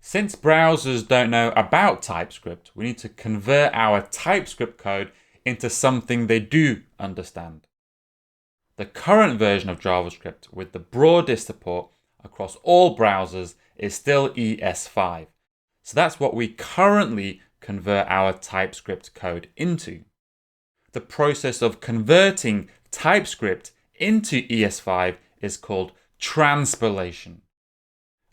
Since browsers don't know about TypeScript, we need to convert our TypeScript code into something they do understand. The current version of JavaScript with the broadest support across all browsers is still ES5. So that's what we currently convert our TypeScript code into. The process of converting TypeScript into ES5 is called transpilation.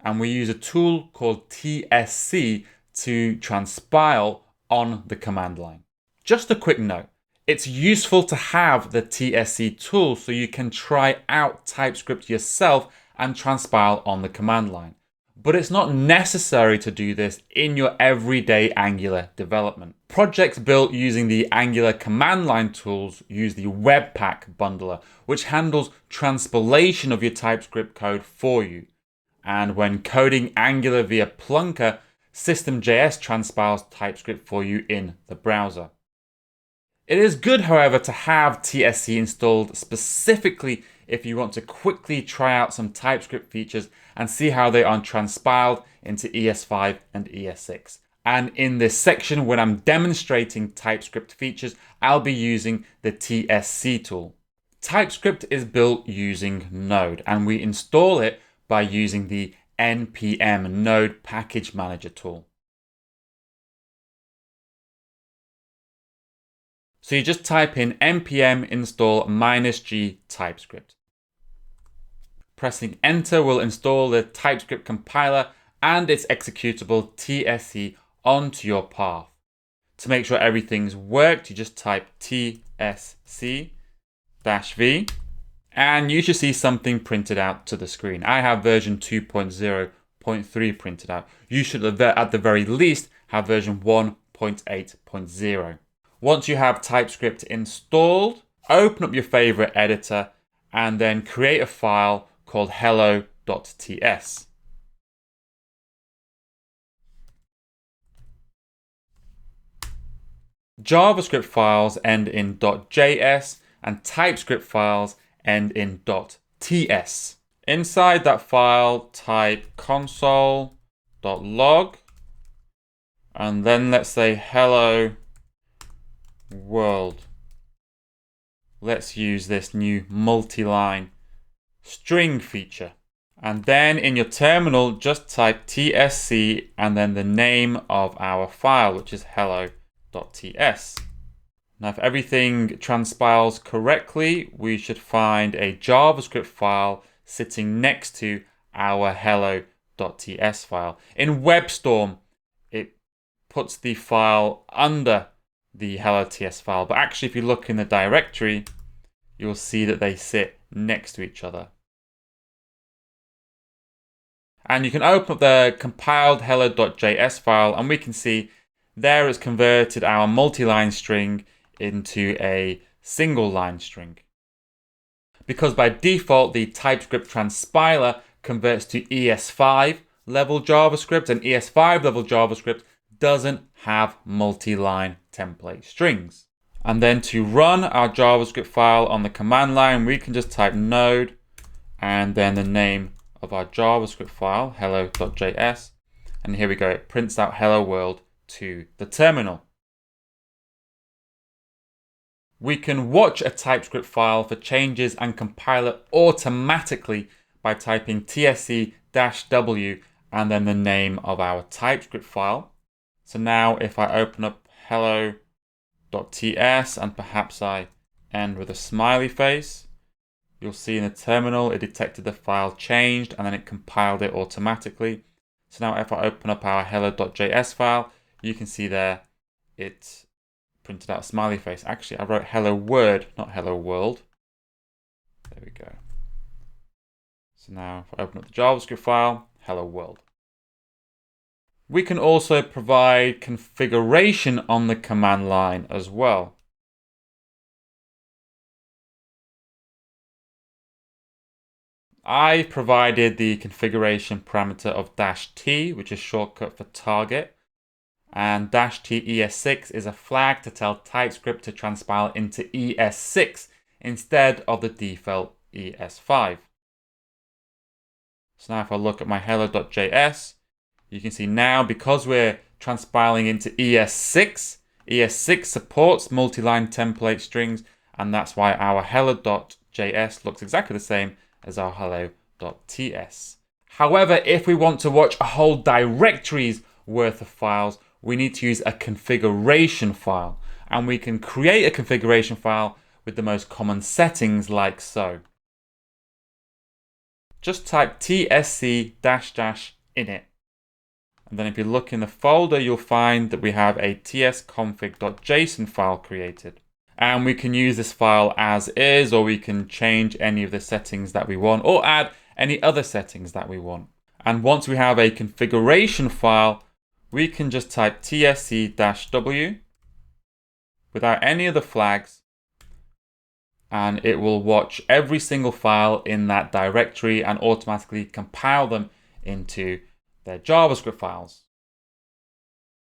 And we use a tool called TSC to transpile on the command line. Just a quick note, it's useful to have the TSC tool so you can try out TypeScript yourself and transpile on the command line. But it's not necessary to do this in your everyday Angular development. Projects built using the Angular command line tools use the Webpack bundler, which handles transpilation of your TypeScript code for you. And when coding Angular via Plunker, System.js transpiles TypeScript for you in the browser. It is good, however, to have TSC installed specifically if you want to quickly try out some TypeScript features and see how they are transpiled into ES5 and ES6. And in this section, when I'm demonstrating TypeScript features, I'll be using the TSC tool. TypeScript is built using Node, and we install it by using the npm Node Package Manager tool. So you just type in npm install -g TypeScript. Pressing enter will install the TypeScript compiler and its executable TSC onto your path. To make sure everything's worked, you just type TSC-v and you should see something printed out to the screen. I have version 2.0.3 printed out. You should at the very least have version 1.8.0. Once you have TypeScript installed, open up your favorite editor and then create a file called hello.ts. JavaScript files end in .js and TypeScript files end in .ts. Inside that file, type console.log and then let's say hello world. Let's use this new multi-line string feature. And then in your terminal, just type tsc and then the name of our file, which is hello.ts. Now, if everything transpiles correctly, we should find a JavaScript file sitting next to our hello.ts file. In WebStorm, it puts the file under the hello.ts file, but actually if you look in the directory, you'll see that they sit next to each other. And you can open up the compiled hello.js file and we can see there it's converted our multi-line string into a single line string. Because by default the TypeScript transpiler converts to ES5 level JavaScript, and ES5 level JavaScript doesn't have multi-line template strings. And then to run our JavaScript file on the command line, we can just type node and then the name of our JavaScript file, hello.js. And here we go, it prints out hello world to the terminal. We can watch a TypeScript file for changes and compile it automatically by typing tsc-w and then the name of our TypeScript file. So now if I open up hello.ts and perhaps I end with a smiley face, you'll see in the terminal it detected the file changed and then it compiled it automatically. So now if I open up our hello.js file, you can see there it printed out a smiley face. Actually, I wrote hello word, not hello world. There we go. So now if I open up the JavaScript file, hello world. We can also provide configuration on the command line as well. I provided the configuration parameter of -t, which is shortcut for target, and -t ES6 is a flag to tell TypeScript to transpile into ES6 instead of the default ES5. So now if I look at my hello.js, You can see now, because we're transpiling into ES6, ES6 supports multi-line template strings, and that's why our hello.js looks exactly the same as our hello.ts. However, if we want to watch a whole directory's worth of files, we need to use a configuration file. And we can create a configuration file with the most common settings like so. Just type tsc --init. And then if you look in the folder, you'll find that we have a tsconfig.json file created. And we can use this file as is, or we can change any of the settings that we want, or add any other settings that we want. And once we have a configuration file, we can just type tsc-w without any other flags, and it will watch every single file in that directory and automatically compile them into their JavaScript files.